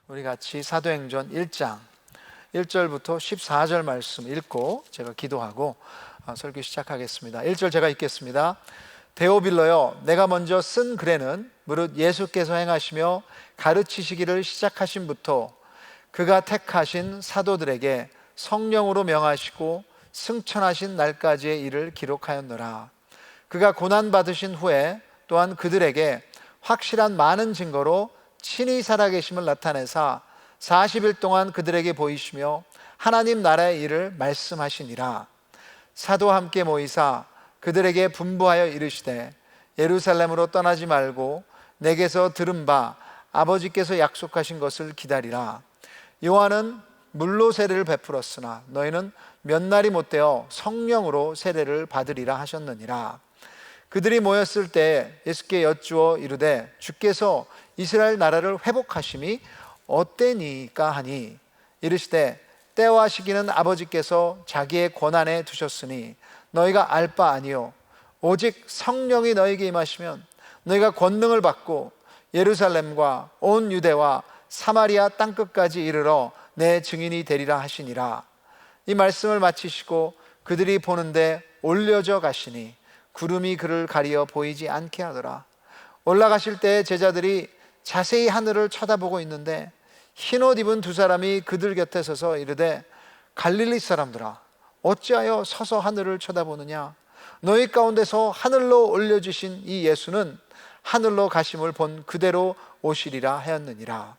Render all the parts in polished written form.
우리 같이 사도행전 1장 1절부터 14절 말씀 읽고 제가 기도하고 설교 시작하겠습니다. 1절 제가 읽겠습니다. 데오빌로여, 내가 먼저 쓴 글에는 무릇 예수께서 행하시며 가르치시기를 시작하신부터 그가 택하신 사도들에게 성령으로 명하시고 승천하신 날까지의 일을 기록하였노라. 그가 고난받으신 후에 또한 그들에게 확실한 많은 증거로 친히 살아계심을 나타내사 40일 동안 그들에게 보이시며 하나님 나라의 일을 말씀하시니라. 사도와 함께 모이사 그들에게 분부하여 이르시되 예루살렘으로 떠나지 말고 내게서 들은 바 아버지께서 약속하신 것을 기다리라. 요한은 물로 세례를 베풀었으나 너희는 몇 날이 못되어 성령으로 세례를 받으리라 하셨느니라. 그들이 모였을 때 예수께 여쭈어 이르되 주께서 이스라엘 나라를 회복하심이 어때니까 하니 이르시되 때와 시기는 아버지께서 자기의 권한에 두셨으니 너희가 알 바 아니요 오직 성령이 너희에게 임하시면 너희가 권능을 받고 예루살렘과 온 유대와 사마리아 땅끝까지 이르러 내 증인이 되리라 하시니라. 이 말씀을 마치시고 그들이 보는데 올려져 가시니 구름이 그를 가리어 보이지 않게 하더라. 올라가실 때 제자들이 자세히 하늘을 쳐다보고 있는데 흰옷 입은 두 사람이 그들 곁에 서서 이르되 갈릴리 사람들아, 어찌하여 서서 하늘을 쳐다보느냐? 너희 가운데서 하늘로 올려주신 이 예수는 하늘로 가심을 본 그대로 오시리라 하였느니라.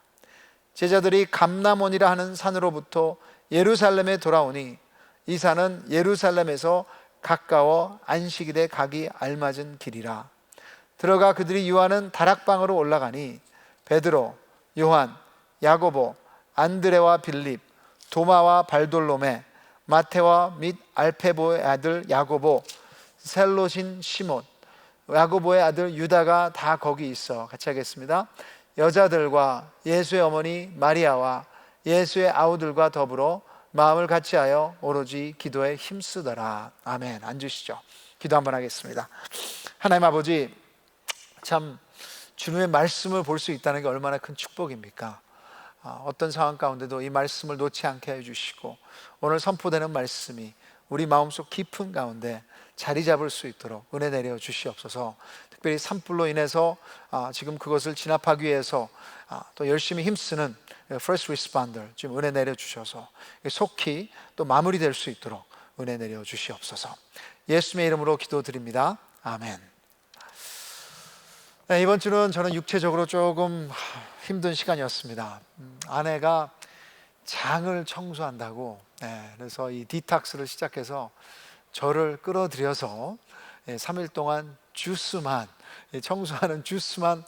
제자들이 감람원이라 하는 산으로부터 예루살렘에 돌아오니 이 산은 예루살렘에서 가까워 안식일에 가기 알맞은 길이라. 들어가 그들이 유하는 다락방으로 올라가니 베드로, 요한, 야고보, 안드레와 빌립, 도마와 발돌로메, 마테와 및 알페보의 아들 야고보, 셀롯인 시몬, 야고보의 아들 유다가 다 거기 있어. 같이 하겠습니다. 여자들과 예수의 어머니 마리아와 예수의 아우들과 더불어 마음을 같이하여 오로지 기도에 힘쓰더라. 아멘. 앉으시죠. 기도 한번 하겠습니다. 하나님 아버지, 참 주님의 말씀을 볼 수 있다는 게 얼마나 큰 축복입니까? 어떤 상황 가운데도 이 말씀을 놓지 않게 해주시고 오늘 선포되는 말씀이 우리 마음속 깊은 가운데 자리 잡을 수 있도록 은혜 내려 주시옵소서. 특별히 산불로 인해서 지금 그것을 진압하기 위해서 또 열심히 힘쓰는 First Responder 지금 은혜 내려 주셔서 속히 또 마무리될 수 있도록 은혜 내려 주시옵소서. 예수님의 이름으로 기도드립니다. 아멘. 네, 이번 주는 저는 육체적으로 조금 힘든 시간이었습니다. 아내가 장을 청소한다고 그래서 이 디탁스를 시작해서 저를 끌어들여서 3일 동안 주스만, 청소하는 주스만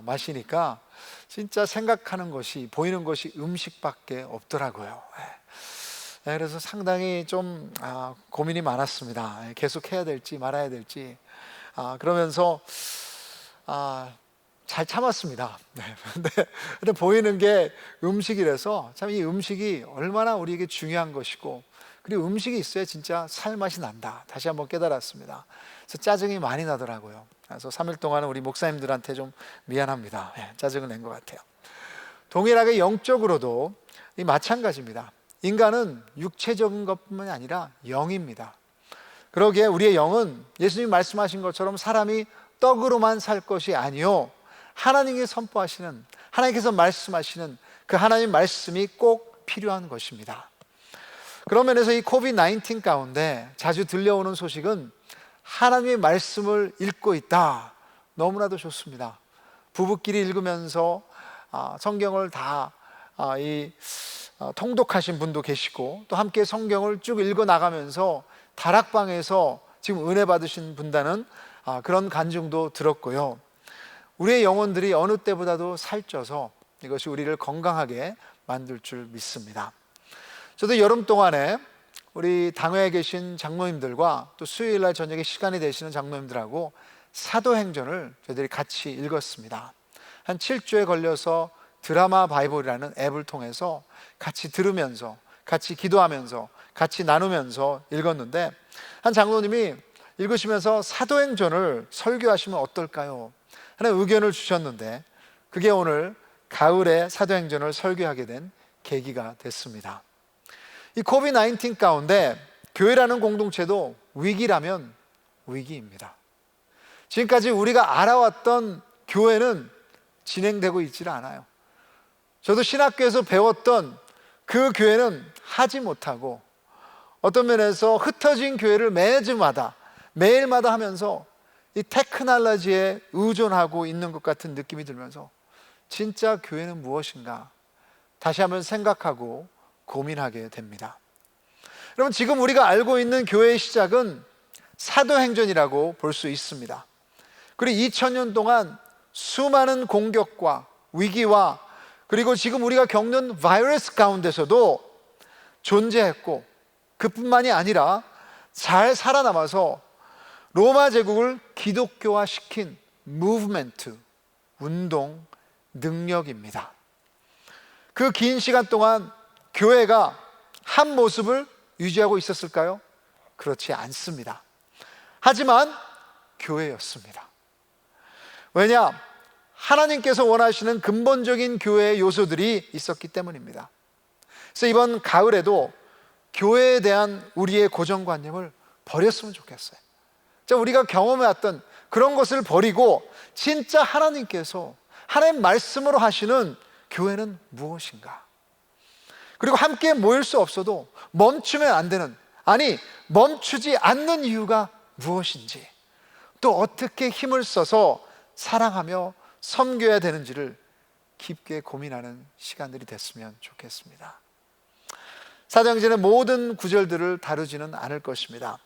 마시니까 진짜 생각하는 것이, 보이는 것이 음식밖에 없더라고요. 그래서 상당히 좀 고민이 많았습니다. 계속 해야 될지 말아야 될지. 그러면서 잘 참았습니다. 근데 보이는 게 음식이라서 참 이 음식이 얼마나 우리에게 중요한 것이고, 그리고 음식이 있어야 진짜 살맛이 난다. 다시 한번 깨달았습니다. 그래서 짜증이 많이 나더라고요. 그래서 3일 동안은 우리 목사님들한테 좀 미안합니다. 짜증을 낸 것 같아요. 동일하게 영적으로도 이 마찬가지입니다. 인간은 육체적인 것뿐만이 아니라 영입니다. 그러기에 우리의 영은 예수님이 말씀하신 것처럼 사람이 떡으로만 살 것이 아니요 하나님이 선포하시는, 하나님께서 말씀하시는 그 하나님 말씀이 꼭 필요한 것입니다. 그런 면에서 이 코비드-19 가운데 자주 들려오는 소식은 하나님의 말씀을 읽고 있다. 너무나도 좋습니다. 부부끼리 읽으면서 성경을 다 통독하신 분도 계시고, 또 함께 성경을 쭉 읽어 나가면서 다락방에서 지금 은혜 받으신 분다는 그런 간증도 들었고요. 우리의 영혼들이 어느 때보다도 살쪄서 이것이 우리를 건강하게 만들 줄 믿습니다. 저도 여름 동안에 우리 당회에 계신 장로님들과 또 수요일날 저녁에 시간이 되시는 장로님들하고 사도행전을 저희들이 같이 읽었습니다. 한 7주에 걸려서 드라마 바이블이라는 앱을 통해서 같이 들으면서, 같이 기도하면서, 같이 나누면서 읽었는데, 한 장로님이 읽으시면서 사도행전을 설교하시면 어떨까요? 하는 의견을 주셨는데, 그게 오늘 가을에 사도행전을 설교하게 된 계기가 됐습니다. 이 코비드-19 가운데 교회라는 공동체도 위기라면 위기입니다. 지금까지 우리가 알아왔던 교회는 진행되고 있지 않아요. 저도 신학교에서 배웠던 그 교회는 하지 못하고 어떤 면에서 흩어진 교회를 매일마다 하면서 이 테크놀로지에 의존하고 있는 것 같은 느낌이 들면서 진짜 교회는 무엇인가 다시 한번 생각하고 고민하게 됩니다. 여러분, 지금 우리가 알고 있는 교회의 시작은 사도행전이라고 볼 수 있습니다. 그리고 2000년 동안 수많은 공격과 위기와 그리고 지금 우리가 겪는 바이러스 가운데서도 존재했고, 그뿐만이 아니라 잘 살아남아서 로마 제국을 기독교화시킨 무브멘트, 운동, 능력입니다. 그 긴 시간 동안 교회가 한 모습을 유지하고 있었을까요? 그렇지 않습니다. 하지만 교회였습니다. 왜냐? 하나님께서 원하시는 근본적인 교회의 요소들이 있었기 때문입니다. 그래서 이번 가을에도 교회에 대한 우리의 고정관념을 버렸으면 좋겠어요. 자, 우리가 경험해왔던 그런 것을 버리고 진짜 하나님께서 하나님 말씀으로 하시는 교회는 무엇인가? 그리고 함께 모일 수 없어도 멈추면 안 되는, 아니 멈추지 않는 이유가 무엇인지, 또 어떻게 힘을 써서 사랑하며 섬겨야 되는지를 깊게 고민하는 시간들이 됐으면 좋겠습니다. 사도행전의 모든 구절들을 다루지는 않을 것입니다.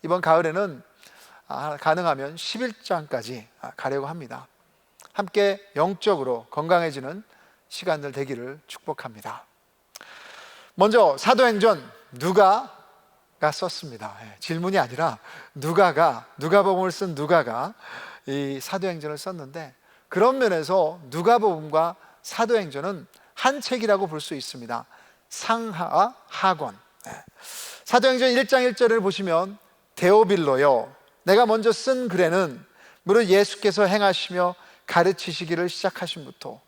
이번 가을에는 가능하면 11장까지 가려고 합니다. 함께 영적으로 건강해지는 시간들 되기를 축복합니다. 먼저 사도행전 누가가 썼습니다. 질문이 아니라 누가복음을 쓴 누가가 이 사도행전을 썼는데, 그런 면에서 누가복음과 사도행전은 한 책이라고 볼 수 있습니다. 상하 하권. 사도행전 1장 1절을 보시면 데오빌로요, 내가 먼저 쓴 글에는 무릇 예수께서 행하시며 가르치시기를 시작하심부터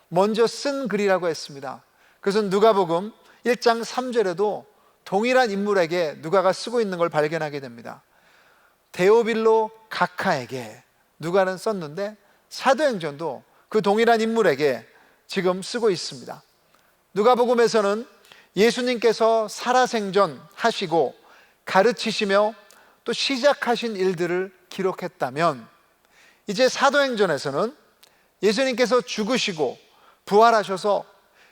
먼저 쓴 글이라고 했습니다. 그래서 누가복음 1장 3절에도 동일한 인물에게 누가가 쓰고 있는 걸 발견하게 됩니다. 데오빌로 각하에게 누가는 썼는데, 사도행전도 그 동일한 인물에게 지금 쓰고 있습니다. 누가복음에서는 예수님께서 살아생전 하시고 가르치시며 또 시작하신 일들을 기록했다면, 이제 사도행전에서는 예수님께서 죽으시고 부활하셔서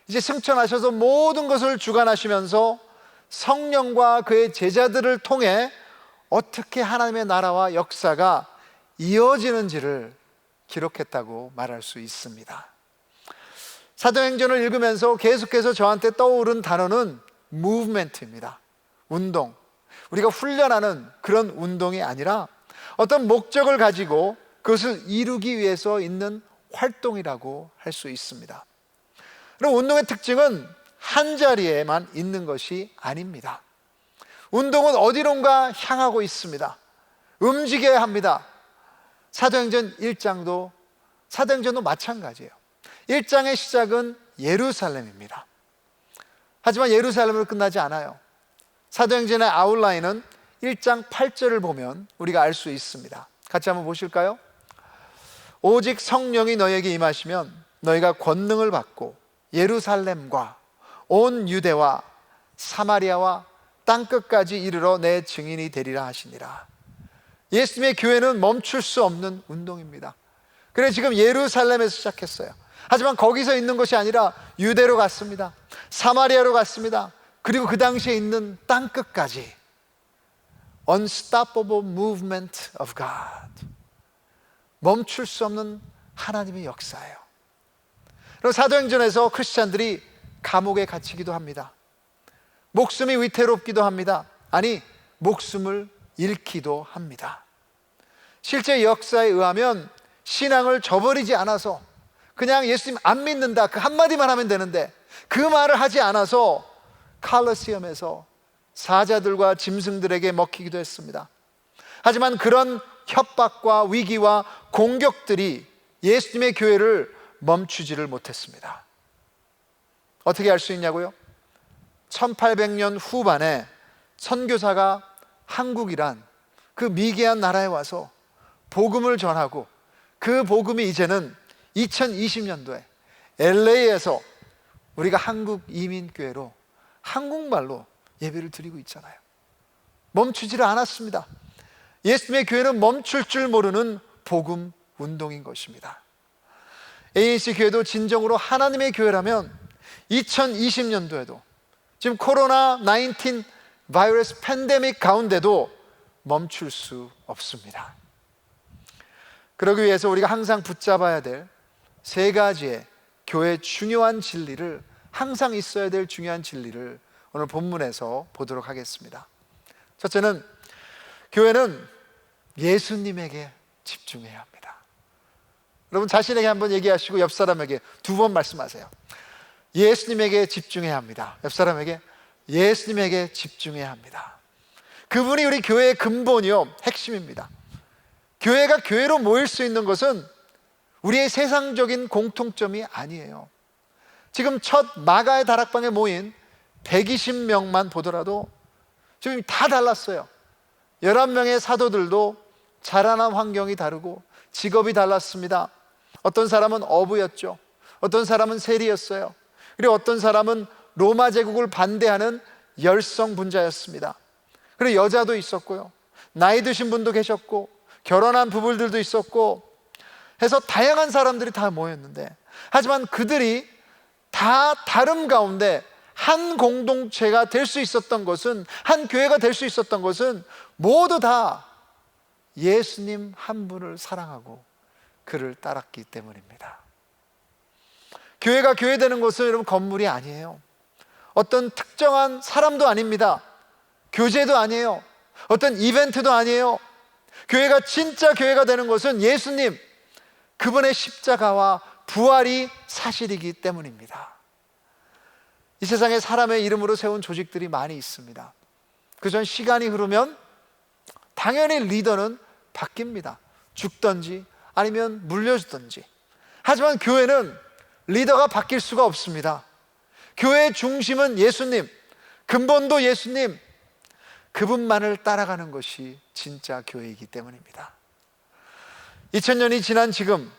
이제 승천하셔서 모든 것을 주관하시면서 성령과 그의 제자들을 통해 어떻게 하나님의 나라와 역사가 이어지는지를 기록했다고 말할 수 있습니다. 사도행전을 읽으면서 계속해서 저한테 떠오른 단어는 무브멘트입니다. 운동. 우리가 훈련하는 그런 운동이 아니라 어떤 목적을 가지고 그것을 이루기 위해서 있는 활동이라고 할 수 있습니다. 그럼 운동의 특징은 한 자리에만 있는 것이 아닙니다. 운동은 어디론가 향하고 있습니다. 움직여야 합니다. 사도행전도 마찬가지예요. 1장의 시작은 예루살렘입니다. 하지만 예루살렘으로 끝나지 않아요. 사도행전의 아웃라인은 1장 8절을 보면 우리가 알 수 있습니다. 같이 한번 보실까요? 오직 성령이 너희에게 임하시면 너희가 권능을 받고 예루살렘과 온 유대와 사마리아와 땅끝까지 이르러 내 증인이 되리라 하시니라. 예수님의 교회는 멈출 수 없는 운동입니다. 그래서 지금 예루살렘에서 시작했어요. 하지만 거기서 있는 것이 아니라 유대로 갔습니다. 사마리아로 갔습니다. 그리고 그 당시에 있는 땅끝까지. Unstoppable movement of God. 멈출 수 없는 하나님의 역사예요. 그리고 사도행전에서 크리스찬들이 감옥에 갇히기도 합니다. 목숨이 위태롭기도 합니다. 아니, 목숨을 잃기도 합니다. 실제 역사에 의하면 신앙을 저버리지 않아서 그냥 예수님 안 믿는다, 그 한마디만 하면 되는데 그 말을 하지 않아서 칼로시엄에서 사자들과 짐승들에게 먹히기도 했습니다. 하지만 그런 협박과 위기와 공격들이 예수님의 교회를 멈추지를 못했습니다. 어떻게 할 수 있냐고요? 1800년 후반에 선교사가 한국이란 그 미개한 나라에 와서 복음을 전하고, 그 복음이 이제는 2020년도에 LA에서 우리가 한국 이민교회로 한국말로 예배를 드리고 있잖아요. 멈추지를 않았습니다. 예수님의 교회는 멈출 줄 모르는 복음 운동인 것입니다. ANC 교회도 진정으로 하나님의 교회라면 2020년도에도 지금 코로나19 바이러스 팬데믹 가운데도 멈출 수 없습니다. 그러기 위해서 우리가 항상 붙잡아야 될 세 가지의 교회의 중요한 진리를, 항상 있어야 될 중요한 진리를 오늘 본문에서 보도록 하겠습니다. 첫째는, 교회는 예수님에게 집중해야 합니다. 여러분 자신에게 한번 얘기하시고 옆 사람에게 2번 말씀하세요. 예수님에게 집중해야 합니다. 옆 사람에게 예수님에게 집중해야 합니다. 그분이 우리 교회의 근본이요, 핵심입니다. 교회가 교회로 모일 수 있는 것은 우리의 세상적인 공통점이 아니에요. 지금 첫 마가의 다락방에 모인 120명만 보더라도 지금 다 달랐어요. 11명의 사도들도 자라난 환경이 다르고 직업이 달랐습니다. 어떤 사람은 어부였죠. 어떤 사람은 세리였어요. 그리고 어떤 사람은 로마 제국을 반대하는 열성 분자였습니다. 그리고 여자도 있었고요, 나이 드신 분도 계셨고, 결혼한 부부들도 있었고 해서 다양한 사람들이 다 모였는데, 하지만 그들이 다 다름 가운데 한 공동체가 될 수 있었던 것은, 한 교회가 될 수 있었던 것은 모두 다 예수님 한 분을 사랑하고 그를 따랐기 때문입니다. 교회가 교회되는 것은 여러분 건물이 아니에요. 어떤 특정한 사람도 아닙니다. 교제도 아니에요. 어떤 이벤트도 아니에요. 교회가 진짜 교회가 되는 것은 예수님, 그분의 십자가와 부활이 사실이기 때문입니다. 이 세상에 사람의 이름으로 세운 조직들이 많이 있습니다. 그전 시간이 흐르면 당연히 리더는 바뀝니다. 죽든지 아니면 물려주든지. 하지만 교회는 리더가 바뀔 수가 없습니다. 교회의 중심은 예수님, 근본도 예수님, 그분만을 따라가는 것이 진짜 교회이기 때문입니다. 2000년이 지난 지금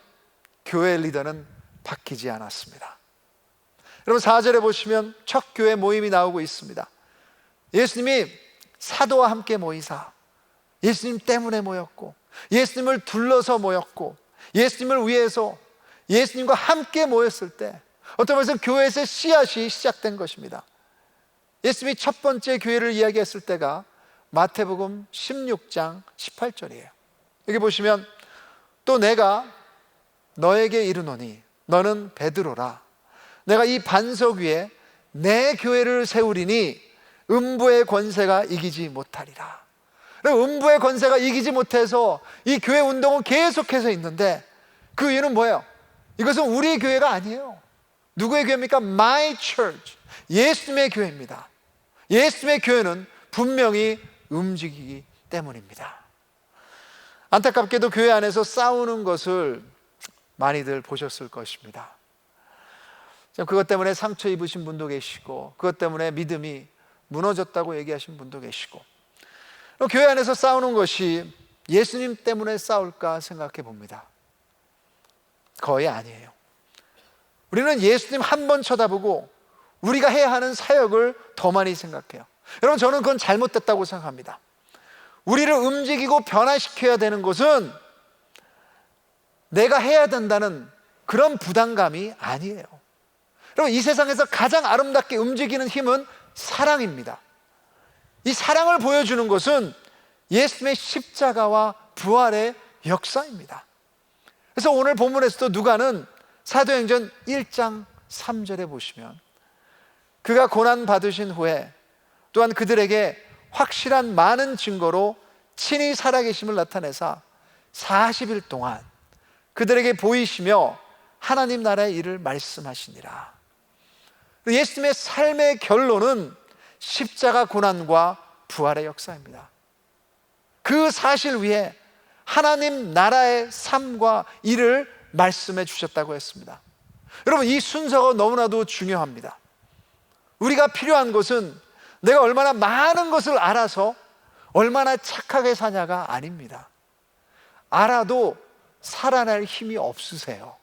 교회 리더는 바뀌지 않았습니다. 여러분 4절에 보시면 첫 교회 모임이 나오고 있습니다. 예수님이 사도와 함께 모이사, 예수님 때문에 모였고, 예수님을 둘러서 모였고, 예수님을 위해서 예수님과 함께 모였을 때 어떤 면에서 교회에서 씨앗이 시작된 것입니다. 예수님이 첫 번째 교회를 이야기했을 때가 마태복음 16장 18절이에요. 여기 보시면, 또 내가 너에게 이르노니 너는 베드로라. 내가 이 반석 위에 내 교회를 세우리니 음부의 권세가 이기지 못하리라. 음부의 권세가 이기지 못해서 이 교회 운동은 계속해서 있는데, 그 이유는 뭐예요? 이것은 우리의 교회가 아니에요. 누구의 교회입니까? My church, 예수님의 교회입니다. 예수님의 교회는 분명히 움직이기 때문입니다. 안타깝게도 교회 안에서 싸우는 것을 많이들 보셨을 것입니다. 그것 때문에 상처 입으신 분도 계시고, 그것 때문에 믿음이 무너졌다고 얘기하신 분도 계시고, 교회 안에서 싸우는 것이 예수님 때문에 싸울까 생각해 봅니다. 거의 아니에요. 우리는 예수님 한 번 쳐다보고 우리가 해야 하는 사역을 더 많이 생각해요. 여러분, 저는 그건 잘못됐다고 생각합니다. 우리를 움직이고 변화시켜야 되는 것은 내가 해야 된다는 그런 부담감이 아니에요. 여러분, 이 세상에서 가장 아름답게 움직이는 힘은 사랑입니다. 이 사랑을 보여주는 것은 예수님의 십자가와 부활의 역사입니다. 그래서 오늘 본문에서도 누가는 사도행전 1장 3절에 보시면, 그가 고난 받으신 후에 또한 그들에게 확실한 많은 증거로 친히 살아계심을 나타내사 40일 동안 그들에게 보이시며 하나님 나라의 일을 말씀하시니라. 예수님의 삶의 결론은 십자가 고난과 부활의 역사입니다. 그 사실 위에 하나님 나라의 삶과 일을 말씀해 주셨다고 했습니다. 여러분, 이 순서가 너무나도 중요합니다. 우리가 필요한 것은 내가 얼마나 많은 것을 알아서 얼마나 착하게 사냐가 아닙니다. 알아도 살아날 힘이 없으세요.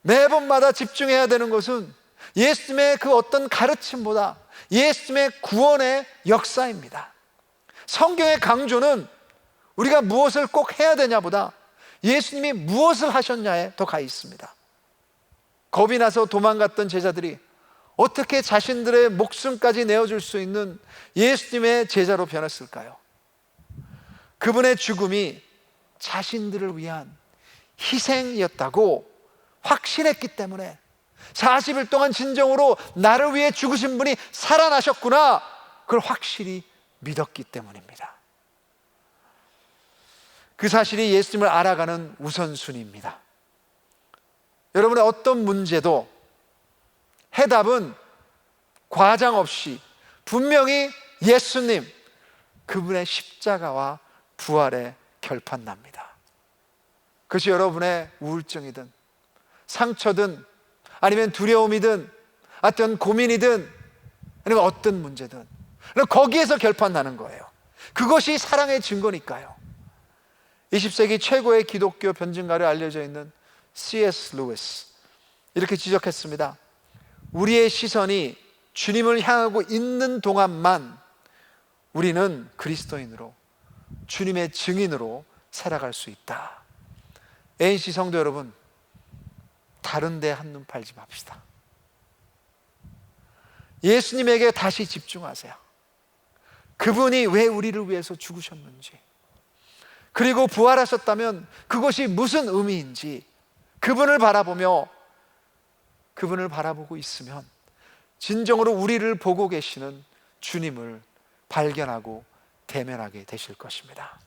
매번마다 집중해야 되는 것은 예수님의 그 어떤 가르침보다 예수님의 구원의 역사입니다. 성경의 강조는 우리가 무엇을 꼭 해야 되냐보다 예수님이 무엇을 하셨냐에 더 가 있습니다. 겁이 나서 도망갔던 제자들이 어떻게 자신들의 목숨까지 내어줄 수 있는 예수님의 제자로 변했을까요? 그분의 죽음이 자신들을 위한 희생이었다고 확신했기 때문에 40일 동안 진정으로 나를 위해 죽으신 분이 살아나셨구나, 그걸 확실히 믿었기 때문입니다. 그 사실이 예수님을 알아가는 우선순위입니다. 여러분의 어떤 문제도 해답은 과장 없이 분명히 예수님, 그분의 십자가와 부활에 결판납니다. 그것이 여러분의 우울증이든 상처든 아니면 두려움이든 어떤 고민이든 아니면 어떤 문제든 거기에서 결판나는 거예요. 그것이 사랑의 증거니까요. 20세기 최고의 기독교 변증가로 알려져 있는 C.S. 루이스, 이렇게 지적했습니다. 우리의 시선이 주님을 향하고 있는 동안만 우리는 그리스도인으로, 주님의 증인으로 살아갈 수 있다. ANC 성도 여러분, 다른 데 한눈 팔지 맙시다. 예수님에게 다시 집중하세요. 그분이 왜 우리를 위해서 죽으셨는지, 그리고 부활하셨다면 그것이 무슨 의미인지 그분을 바라보고 있으면 진정으로 우리를 보고 계시는 주님을 발견하고 대면하게 되실 것입니다.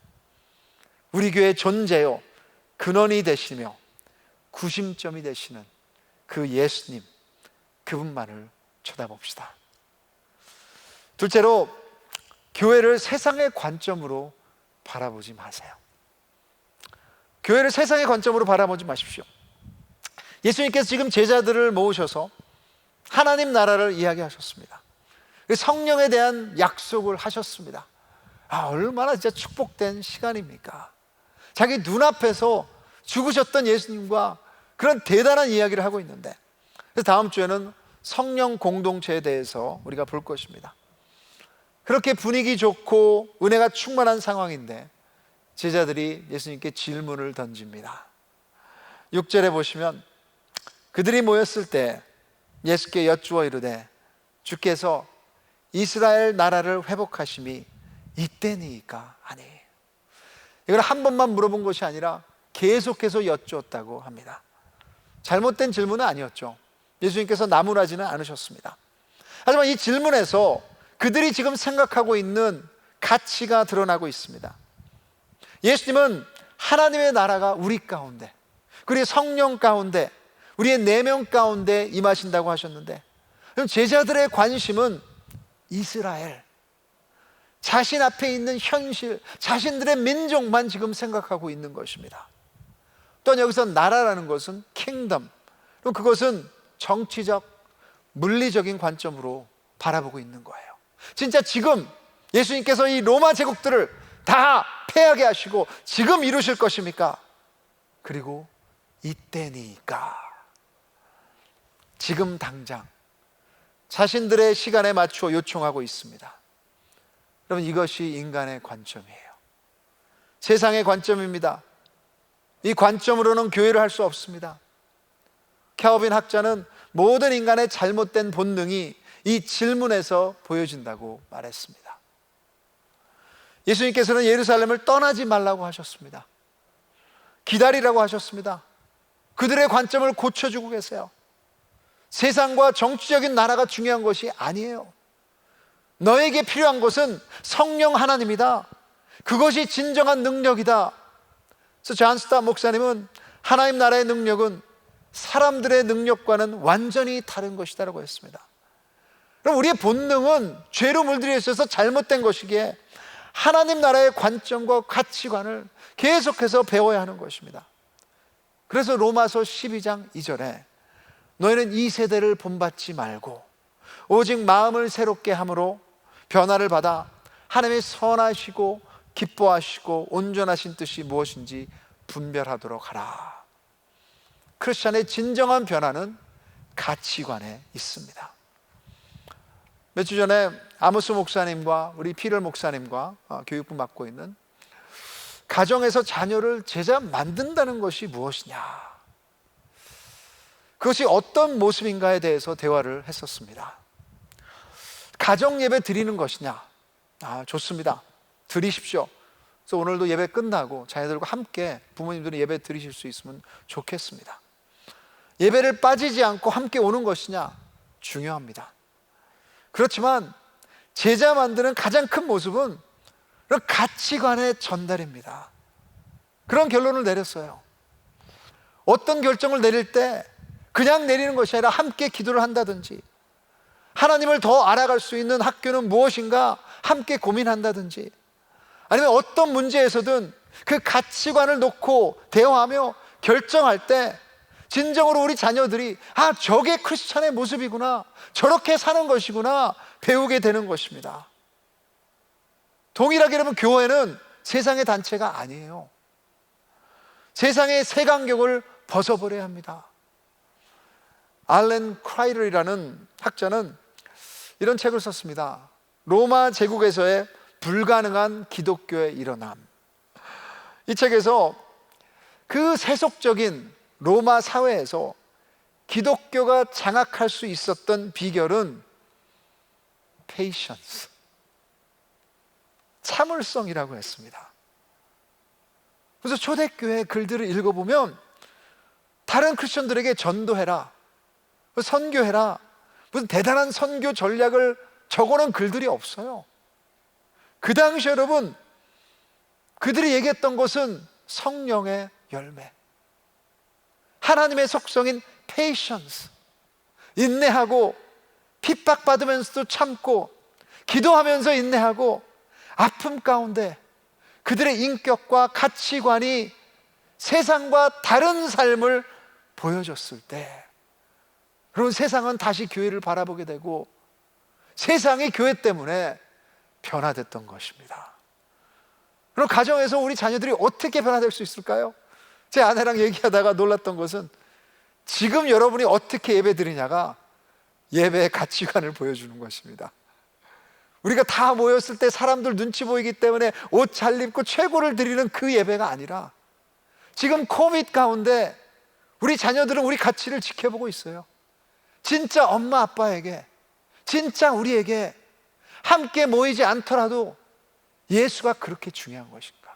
우리 교회 존재요 근원이 되시며 구심점이 되시는 그 예수님, 그분만을 쳐다봅시다. 둘째로, 교회를 세상의 관점으로 바라보지 마세요. 교회를 세상의 관점으로 바라보지 마십시오. 예수님께서 지금 제자들을 모으셔서 하나님 나라를 이야기하셨습니다. 성령에 대한 약속을 하셨습니다. 얼마나 진짜 축복된 시간입니까? 자기 눈앞에서 죽으셨던 예수님과 그런 대단한 이야기를 하고 있는데, 그래서 다음 주에는 성령 공동체에 대해서 우리가 볼 것입니다. 그렇게 분위기 좋고 은혜가 충만한 상황인데 제자들이 예수님께 질문을 던집니다. 6절에 보시면 그들이 모였을 때 예수께 여쭈어 이르되 주께서 이스라엘 나라를 회복하심이 이때니까 하니. 이걸 한 번만 물어본 것이 아니라 계속해서 여쭈었다고 합니다. 잘못된 질문은 아니었죠. 예수님께서 나무라지는 않으셨습니다. 하지만 이 질문에서 그들이 지금 생각하고 있는 가치가 드러나고 있습니다. 예수님은 하나님의 나라가 우리 가운데, 그리고 성령 가운데, 우리의 내면 가운데 임하신다고 하셨는데, 그럼 제자들의 관심은 이스라엘, 자신 앞에 있는 현실, 자신들의 민족만 지금 생각하고 있는 것입니다. 또한 여기서 나라라는 것은 킹덤, 그럼 그것은 정치적, 물리적인 관점으로 바라보고 있는 거예요. 진짜 지금 예수님께서 이 로마 제국들을 다 패하게 하시고 지금 이루실 것입니까? 그리고 이때니까, 지금 당장 자신들의 시간에 맞추어 요청하고 있습니다. 여러분, 이것이 인간의 관점이에요. 세상의 관점입니다. 이 관점으로는 교회를 할 수 없습니다. 캘빈 학자는 모든 인간의 잘못된 본능이 이 질문에서 보여진다고 말했습니다. 예수님께서는 예루살렘을 떠나지 말라고 하셨습니다. 기다리라고 하셨습니다. 그들의 관점을 고쳐주고 계세요. 세상과 정치적인 나라가 중요한 것이 아니에요. 너에게 필요한 것은 성령 하나님이다. 그것이 진정한 능력이다. 그래서 존 스tott 목사님은 하나님 나라의 능력은 사람들의 능력과는 완전히 다른 것이다라고 했습니다. 그럼 우리의 본능은 죄로 물들여 있어서 잘못된 것이기에 하나님 나라의 관점과 가치관을 계속해서 배워야 하는 것입니다. 그래서 로마서 12장 2절에 너희는 이 세대를 본받지 말고 오직 마음을 새롭게 함으로 변화를 받아 하나님의 선하시고 기뻐하시고 온전하신 뜻이 무엇인지 분별하도록 하라. 크리스찬의 진정한 변화는 가치관에 있습니다. 몇 주 전에 아모스 목사님과 우리 피럴 목사님과 교육부 맡고 있는 가정에서 자녀를 제자 만든다는 것이 무엇이냐, 그것이 어떤 모습인가에 대해서 대화를 했었습니다. 가정 예배 드리는 것이냐? 좋습니다. 드리십시오. 그래서 오늘도 예배 끝나고 자녀들과 함께 부모님들은 예배 드리실 수 있으면 좋겠습니다. 예배를 빠지지 않고 함께 오는 것이냐? 중요합니다. 그렇지만 제자 만드는 가장 큰 모습은 그런 가치관의 전달입니다. 그런 결론을 내렸어요. 어떤 결정을 내릴 때 그냥 내리는 것이 아니라 함께 기도를 한다든지, 하나님을 더 알아갈 수 있는 학교는 무엇인가 함께 고민한다든지, 아니면 어떤 문제에서든 그 가치관을 놓고 대화하며 결정할 때 진정으로 우리 자녀들이 저게 크리스찬의 모습이구나, 저렇게 사는 것이구나 배우게 되는 것입니다. 동일하게 여러분, 교회는 세상의 단체가 아니에요. 세상의 색안경을 벗어버려야 합니다. 알렌 크라이럴이라는 학자는 이런 책을 썼습니다. 로마 제국에서의 불가능한 기독교의 일어남. 이 책에서 그 세속적인 로마 사회에서 기독교가 장악할 수 있었던 비결은 patience, 참을성이라고 했습니다. 그래서 초대교회 글들을 읽어보면 다른 크리스천들에게 전도해라, 선교해라, 무슨 대단한 선교 전략을 적어놓은 글들이 없어요. 그 당시 여러분, 그들이 얘기했던 것은 성령의 열매, 하나님의 속성인 patience, 인내하고 핍박받으면서도 참고 기도하면서 인내하고 아픔 가운데 그들의 인격과 가치관이 세상과 다른 삶을 보여줬을 때, 그런 세상은 다시 교회를 바라보게 되고 세상이 교회 때문에 변화됐던 것입니다. 그럼 가정에서 우리 자녀들이 어떻게 변화될 수 있을까요? 제 아내랑 얘기하다가 놀랐던 것은 지금 여러분이 어떻게 예배 드리냐가 예배의 가치관을 보여주는 것입니다. 우리가 다 모였을 때 사람들 눈치 보이기 때문에 옷 잘 입고 최고를 드리는 그 예배가 아니라, 지금 코비드 가운데 우리 자녀들은 우리 가치를 지켜보고 있어요. 진짜 엄마 아빠에게, 진짜 우리에게 함께 모이지 않더라도 예수가 그렇게 중요한 것인가?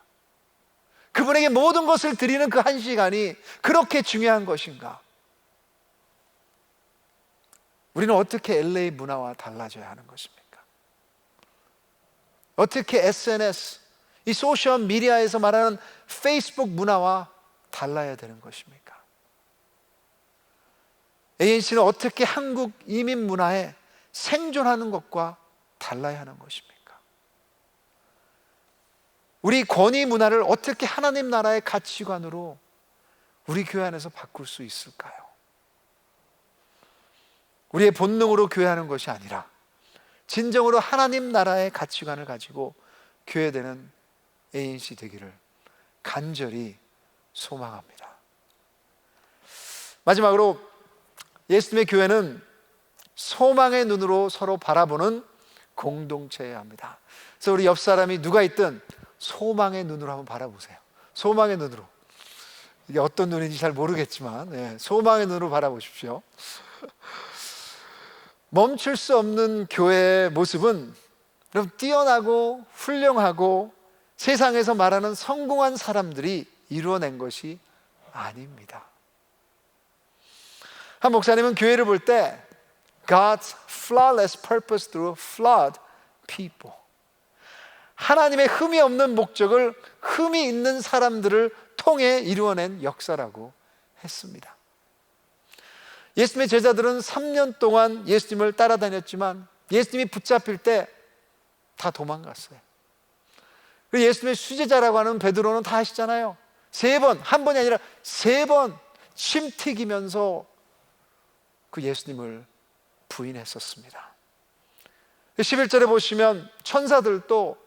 그분에게 모든 것을 드리는 그 한 시간이 그렇게 중요한 것인가? 우리는 어떻게 LA 문화와 달라져야 하는 것입니까? 어떻게 SNS, 이 소셜 미디어에서 말하는 페이스북 문화와 달라야 되는 것입니까? ANC는 어떻게 한국 이민 문화에 생존하는 것과 달라야 하는 것입니까? 우리 권위 문화를 어떻게 하나님 나라의 가치관으로 우리 교회 안에서 바꿀 수 있을까요? 우리의 본능으로 교회하는 것이 아니라 진정으로 하나님 나라의 가치관을 가지고 교회되는 ANC 되기를 간절히 소망합니다. 마지막으로, 예수님의 교회는 소망의 눈으로 서로 바라보는 공동체여야 합니다. 그래서 우리 옆 사람이 누가 있든 소망의 눈으로 한번 바라보세요. 소망의 눈으로. 이게 어떤 눈인지 잘 모르겠지만 소망의 눈으로 바라보십시오. 멈출 수 없는 교회의 모습은 여러분, 뛰어나고 훌륭하고 세상에서 말하는 성공한 사람들이 이루어낸 것이 아닙니다. 한 목사님은 교회를 볼 때 God's flawless purpose through flawed people, 하나님의 흠이 없는 목적을 흠이 있는 사람들을 통해 이루어낸 역사라고 했습니다. 예수님의 제자들은 3년 동안 예수님을 따라다녔지만 예수님이 붙잡힐 때 다 도망갔어요. 예수님의 수제자라고 하는 베드로는 다 아시잖아요. 3번, 한 번이 아니라 3번 침 튀기면서 그 예수님을 부인했었습니다. 11절에 보시면 천사들도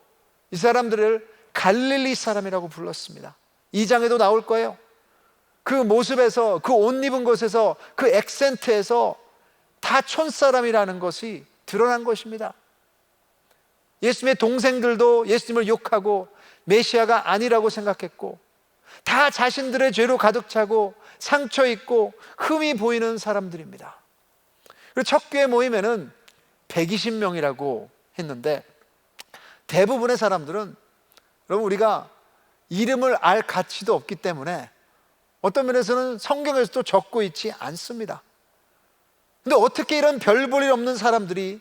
이 사람들을 갈릴리 사람이라고 불렀습니다. 2장에도 나올 거예요. 그 모습에서, 그 옷 입은 곳에서, 그 액센트에서 다 촌사람이라는 것이 드러난 것입니다. 예수님의 동생들도 예수님을 욕하고 메시아가 아니라고 생각했고, 다 자신들의 죄로 가득 차고 상처 있고 흠이 보이는 사람들입니다. 그리고 첫 교회 모임에는 120명이라고 했는데, 대부분의 사람들은 여러분 우리가 이름을 알 가치도 없기 때문에 어떤 면에서는 성경에서도 적고 있지 않습니다. 근데 어떻게 이런 별 볼 일 없는 사람들이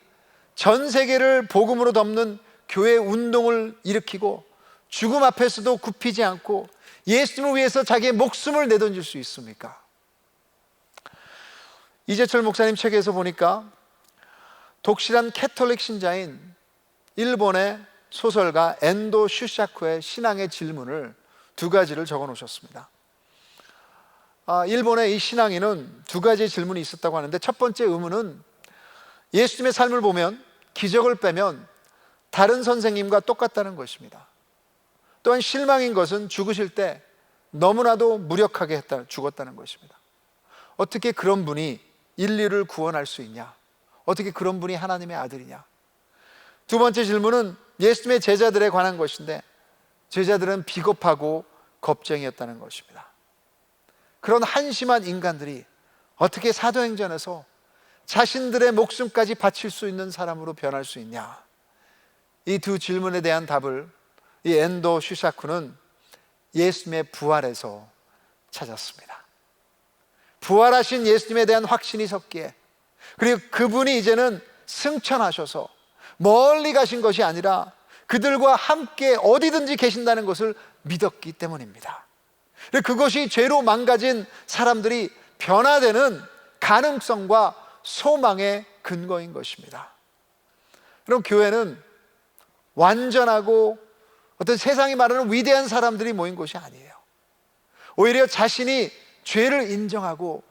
전 세계를 복음으로 덮는 교회 운동을 일으키고 죽음 앞에서도 굽히지 않고 예수님을 위해서 자기의 목숨을 내던질 수 있습니까? 이재철 목사님 책에서 보니까 독실한 캐톨릭 신자인 일본의 소설가 엔도 슈샤쿠의 신앙의 질문을 2가지를 적어 놓으셨습니다. 일본의 이 신앙인은 2가지의 질문이 있었다고 하는데, 첫 번째 의문은 예수님의 삶을 보면 기적을 빼면 다른 선생님과 똑같다는 것입니다. 또한 실망인 것은 죽으실 때 너무나도 무력하게 죽었다는 것입니다. 어떻게 그런 분이 인류를 구원할 수 있냐? 어떻게 그런 분이 하나님의 아들이냐? 2번째 질문은 예수님의 제자들에 관한 것인데, 제자들은 비겁하고 겁쟁이였다는 것입니다. 그런 한심한 인간들이 어떻게 사도행전에서 자신들의 목숨까지 바칠 수 있는 사람으로 변할 수 있냐? 이 2 질문에 대한 답을 이 엔도 슈샤쿠는 예수님의 부활에서 찾았습니다. 부활하신 예수님에 대한 확신이 섰기에, 그리고 그분이 이제는 승천하셔서 멀리 가신 것이 아니라 그들과 함께 어디든지 계신다는 것을 믿었기 때문입니다. 그것이 죄로 망가진 사람들이 변화되는 가능성과 소망의 근거인 것입니다. 그럼 교회는 완전하고 어떤 세상이 말하는 위대한 사람들이 모인 곳이 아니에요. 오히려 자신이 죄를 인정하고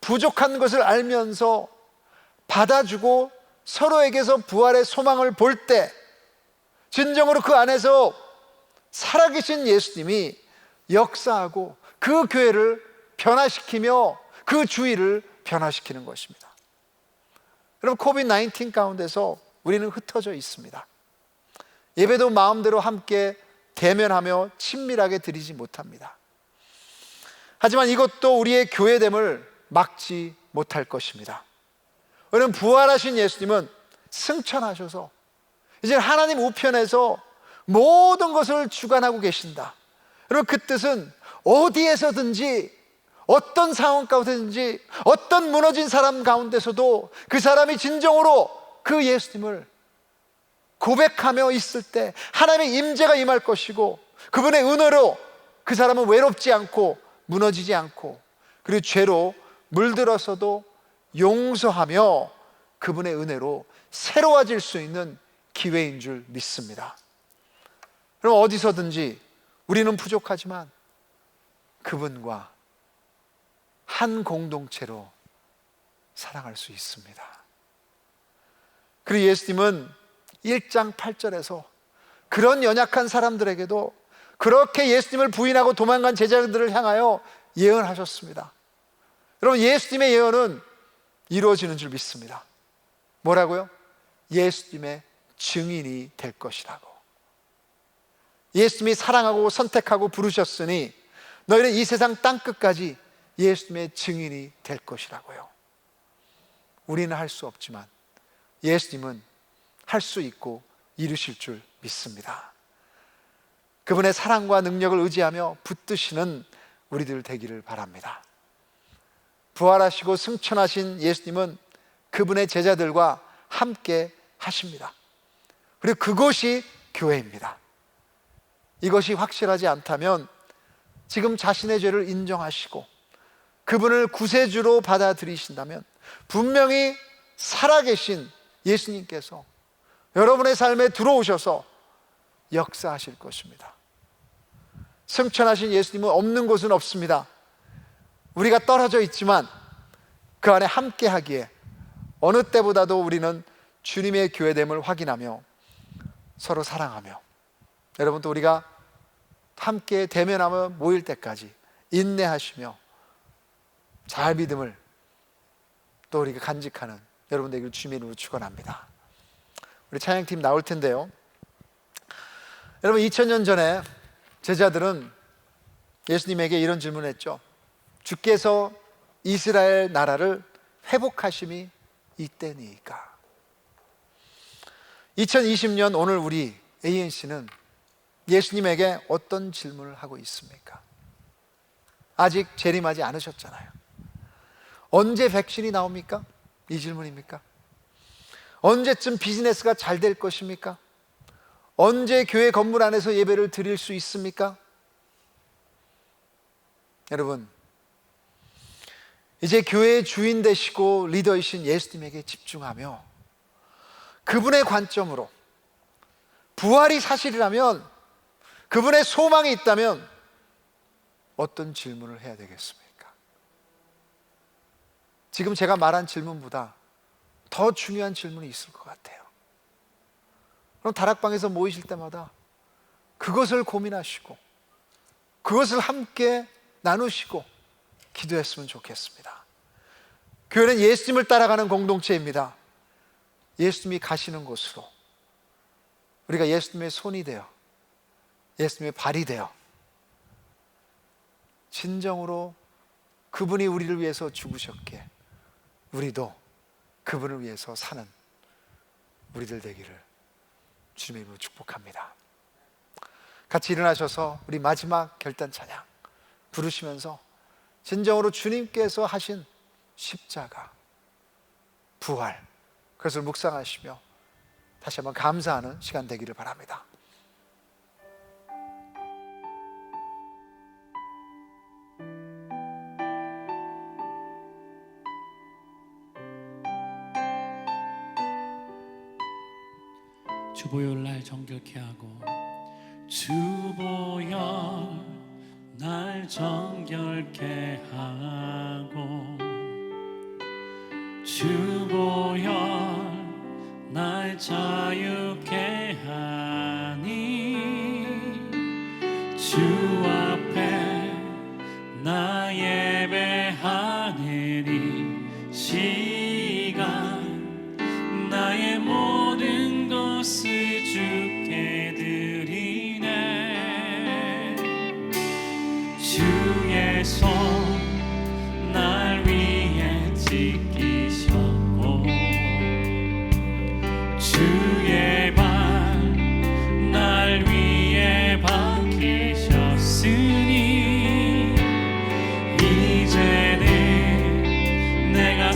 부족한 것을 알면서 받아주고 서로에게서 부활의 소망을 볼 때 진정으로 그 안에서 살아계신 예수님이 역사하고 그 교회를 변화시키며 그 주위를 변화시키는 것입니다. 여러분, 코비드-19 가운데서 우리는 흩어져 있습니다. 예배도 마음대로 함께 대면하며 친밀하게 드리지 못합니다. 하지만 이것도 우리의 교회됨을 막지 못할 것입니다. 왜냐하면 부활하신 예수님은 승천하셔서 이제 하나님 우편에서 모든 것을 주관하고 계신다. 여러분, 그 뜻은 어디에서든지 어떤 상황 가운데든지 어떤 무너진 사람 가운데서도 그 사람이 진정으로 그 예수님을 고백하며 있을 때 하나님의 임재가 임할 것이고, 그분의 은혜로 그 사람은 외롭지 않고 무너지지 않고, 그리고 죄로 물들어서도 용서하며 그분의 은혜로 새로워질 수 있는 기회인 줄 믿습니다. 그럼 어디서든지 우리는 부족하지만 그분과 한 공동체로 사랑할 수 있습니다. 그리고 예수님은 1장 8절에서 그런 연약한 사람들에게도 그렇게 예수님을 부인하고 도망간 제자들을 향하여 예언하셨습니다. 여러분, 예수님의 예언은 이루어지는 줄 믿습니다. 뭐라고요? 예수님의 증인이 될 것이라고. 예수님이 사랑하고 선택하고 부르셨으니 너희는 이 세상 땅끝까지 예수님의 증인이 될 것이라고요. 우리는 할 수 없지만 예수님은 할 수 있고 이루실 줄 믿습니다. 그분의 사랑과 능력을 의지하며 붙드시는 우리들 되기를 바랍니다. 부활하시고 승천하신 예수님은 그분의 제자들과 함께 하십니다. 그리고 그것이 교회입니다. 이것이 확실하지 않다면 지금 자신의 죄를 인정하시고 그분을 구세주로 받아들이신다면 분명히 살아계신 예수님께서 여러분의 삶에 들어오셔서 역사하실 것입니다. 승천하신 예수님은 없는 곳은 없습니다. 우리가 떨어져 있지만 그 안에 함께 하기에 어느 때보다도 우리는 주님의 교회됨을 확인하며 서로 사랑하며, 여러분 또 우리가 함께 대면하며 모일 때까지 인내하시며 잘 믿음을 또 우리가 간직하는 여러분 되기를 주님의 이름으로 축원합니다. 우리 찬양팀 나올 텐데요. 여러분 2000년 전에 제자들은 예수님에게 이런 질문을 했죠. 주께서 이스라엘 나라를 회복하심이 이때니까. 2020년 오늘 우리 ANC는 예수님에게 어떤 질문을 하고 있습니까? 아직 재림하지 않으셨잖아요. 언제 백신이 나옵니까? 이 질문입니까? 언제쯤 비즈니스가 잘 될 것입니까? 언제 교회 건물 안에서 예배를 드릴 수 있습니까? 여러분, 이제 교회의 주인 되시고 리더이신 예수님에게 집중하며 그분의 관점으로, 부활이 사실이라면, 그분의 소망이 있다면 어떤 질문을 해야 되겠습니까? 지금 제가 말한 질문보다 더 중요한 질문이 있을 것 같아요. 그럼 다락방에서 모이실 때마다 그것을 고민하시고 그것을 함께 나누시고 기도했으면 좋겠습니다. 교회는 예수님을 따라가는 공동체입니다. 예수님이 가시는 곳으로 우리가 예수님의 손이 되어 예수님의 발이 되어 진정으로 그분이 우리를 위해서 죽으셨기에 우리도 그분을 위해서 사는 우리들 되기를 주님의 이름으로 축복합니다. 같이 일어나셔서 우리 마지막 결단 찬양 부르시면서 진정으로 주님께서 하신 십자가, 부활, 그것을 묵상하시며 다시 한번 감사하는 시간 되기를 바랍니다. 주보혈 날 정결케 하고, 주보혈 날 정결케 하고, 주보혈 날 자유케 하니, 주 앞에 나 예배하는 이 시간 나의 모든 것을 주께 드리네. 주의 손 날 위해 지키셨고, 주의 발 날 위해 밝히셨으니 이제는 내가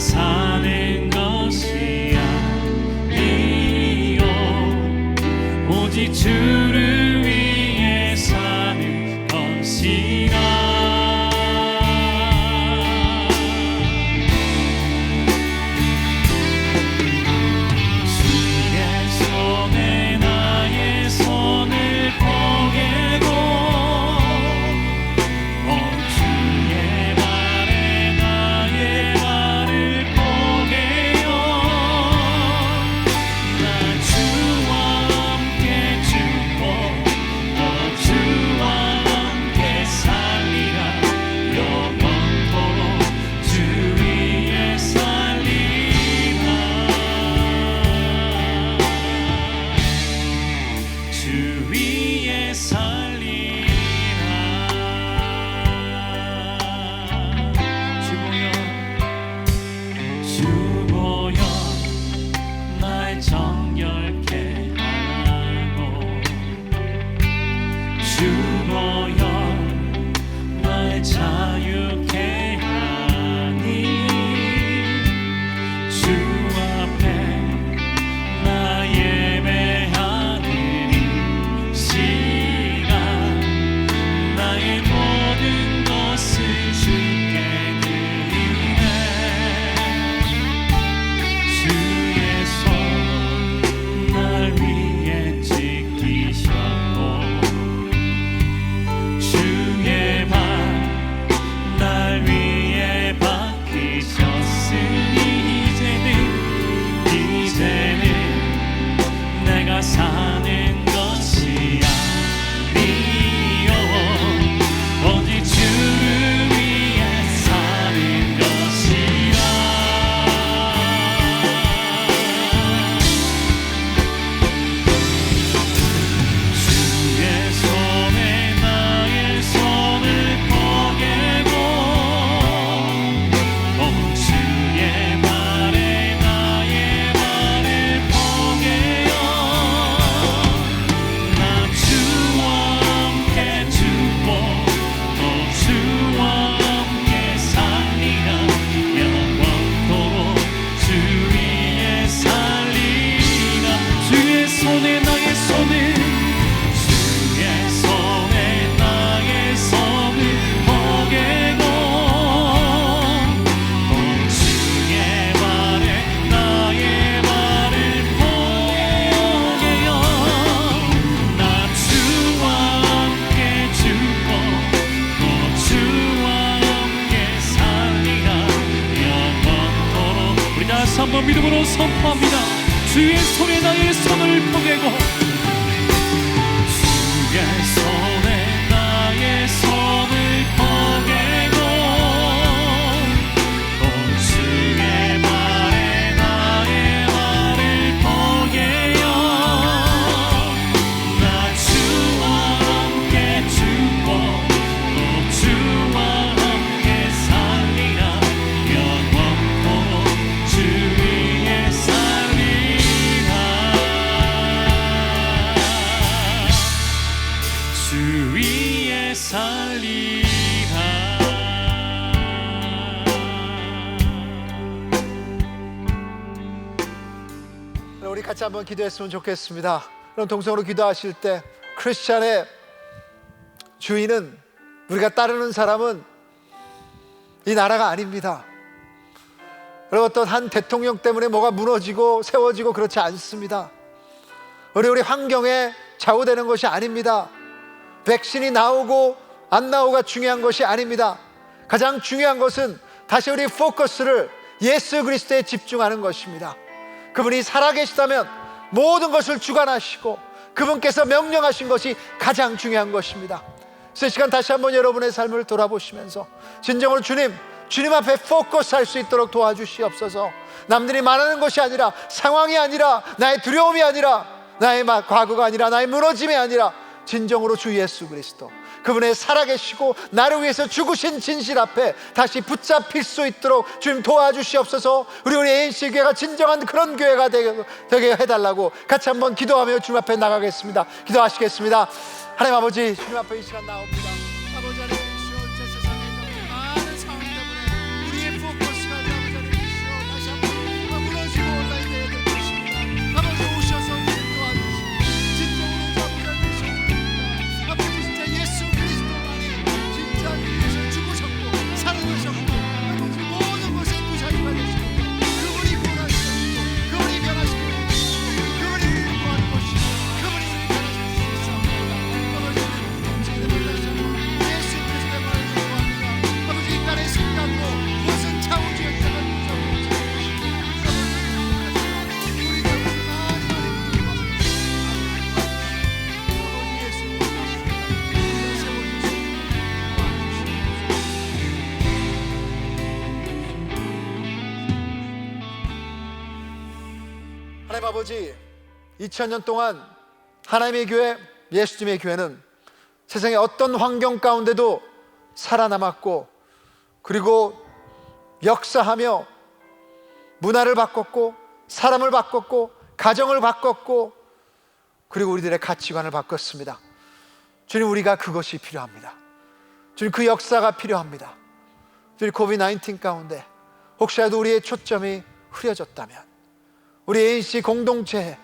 한번 믿음으로 선포합니다. 주의 손에 나의 손을 포개고, 주의 손에 나의 손을 포개고, 또 주의 발에 나의 발을 포개요. 나 주와 함께 죽고 또 주와 함께 살리라. 영원토록 주 위에 살리라. 주 위에 살리라. 우리 같이 한번 기도했으면 좋겠습니다. 그럼 동성으로 기도하실 때 크리스찬의 주인은, 우리가 따르는 사람은 이 나라가 아닙니다. 그리고 어떤 한 대통령 때문에 뭐가 무너지고 세워지고 그렇지 않습니다. 우리 환경에 좌우되는 것이 아닙니다. 백신이 나오고 안 나오고가 중요한 것이 아닙니다. 가장 중요한 것은 다시 우리 포커스를 예수 그리스도에 집중하는 것입니다. 그분이 살아계시다면 모든 것을 주관하시고 그분께서 명령하신 것이 가장 중요한 것입니다. 그래서 이 시간 다시 한번 여러분의 삶을 돌아보시면서 진정으로 주님 앞에 포커스할 수 있도록 도와주시옵소서. 남들이 말하는 것이 아니라, 상황이 아니라, 나의 두려움이 아니라, 나의 과거가 아니라, 나의 무너짐이 아니라 진정으로 주 예수 그리스도, 그분의 살아계시고 나를 위해서 죽으신 진실 앞에 다시 붙잡힐 수 있도록 주님 도와주시옵소서. 우리 ANC 교회가 진정한 그런 교회가 되게 해달라고 같이 한번 기도하며 주님 앞에 나가겠습니다. 기도하시겠습니다. 하나님 아버지, 주님 앞에 이 시간 나옵니다. 아버지 하나님, 제 세상에 많은 상황 때문에 우리의 포커스가 아버지 하나님 다시 한번 무너지고 온라인에 될 것입니다. 아버지 오셔서 우리를 도와주시고 진정으로 아버지 아버지 진짜 예수 그리스도 안에 진짜 위해서 죽으셨고 살아나셨고 아버지 모든 것에 구사주가 되시고 그분이 구원하시고 그분이 변화시키고 그분이 구원하는 것이고 그분이 변화시킬 수 있습니다. 아버지 동생들을 다시 한번 예수 그리스도의 말을 구합니다. 아버지 인간의 생각으로 무엇은 차오지어 있다가 무서워 우리 가운데 많이 예수 하나님 아버지, 2000년 동안 하나님의 교회, 예수님의 교회는 세상의 어떤 환경 가운데도 살아남았고, 그리고 역사하며 문화를 바꿨고, 사람을 바꿨고, 가정을 바꿨고, 그리고 우리들의 가치관을 바꿨습니다. 주님, 우리가 그것이 필요합니다. 주님, 그 역사가 필요합니다. 주님, 코비드-19 가운데 혹시라도 우리의 초점이 흐려졌다면, 우리 ANC 공동체의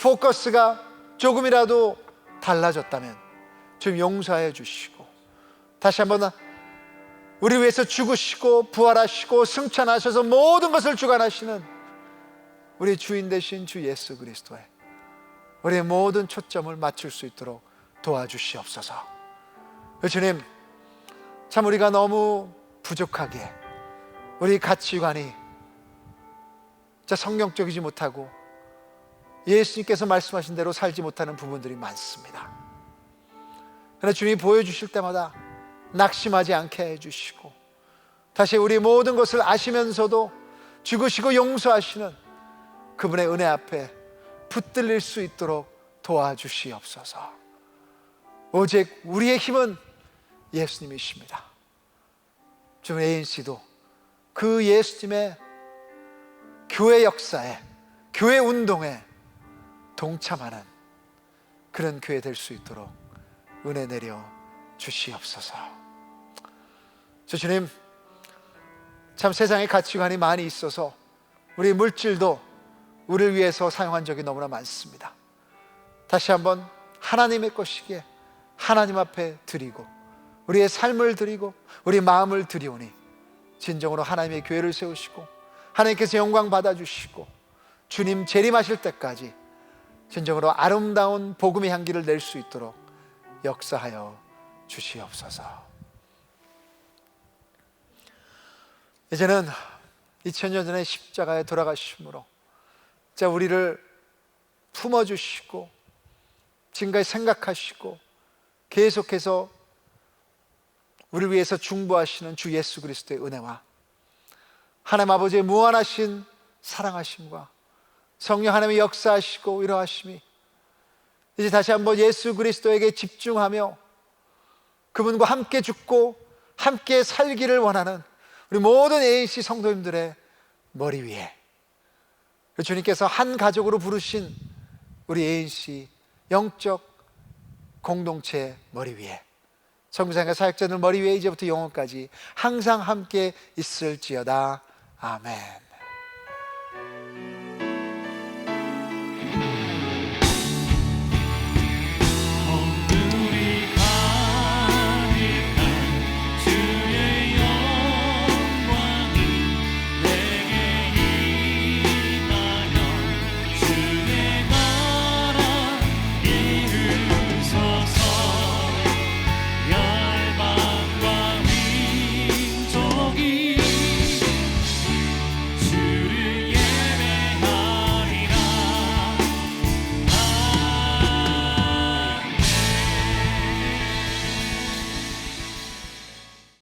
포커스가 조금이라도 달라졌다면 주님 용서해 주시고, 다시 한번 우리 위해서 죽으시고 부활하시고 승천하셔서 모든 것을 주관하시는 우리 주인 되신 주 예수 그리스도에 우리의 모든 초점을 맞출 수 있도록 도와주시옵소서. 주님, 참 우리가 너무 부족하게 우리 가치관이 성경적이지 못하고 예수님께서 말씀하신 대로 살지 못하는 부분들이 많습니다. 그러나 주님이 보여주실 때마다 낙심하지 않게 해주시고, 다시 우리 모든 것을 아시면서도 죽으시고 용서하시는 그분의 은혜 앞에 붙들릴 수 있도록 도와주시옵소서. 오직 우리의 힘은 예수님이십니다. 주님, ANC도 그 예수님의 교회 역사에, 교회 운동에 동참하는 그런 교회 될 수 있도록 은혜 내려 주시옵소서. 주님, 참 세상에 가치관이 많이 있어서 우리 물질도 우리를 위해서 사용한 적이 너무나 많습니다. 다시 한번 하나님의 것이기에 하나님 앞에 드리고, 우리의 삶을 드리고 우리 마음을 드리오니 진정으로 하나님의 교회를 세우시고 하나님께서 영광 받아주시고 주님 재림하실 때까지 진정으로 아름다운 복음의 향기를 낼 수 있도록 역사하여 주시옵소서. 이제는 2000년 전에 십자가에 돌아가심으로 자 우리를 품어주시고 지금까지 생각하시고 계속해서 우리를 위해서 중보하시는 주 예수 그리스도의 은혜와 하나님 아버지의 무한하신 사랑하심과 성령 하나님의 역사하시고 위로하심이 이제 다시 한번 예수 그리스도에게 집중하며 그분과 함께 죽고 함께 살기를 원하는 우리 모든 ANC 성도님들의 머리 위에 주님께서 한 가족으로 부르신 우리 ANC 영적 공동체 머리 위에 선교사님과 사역자들 머리 위에 이제부터 영원까지 항상 함께 있을지어다. 아멘.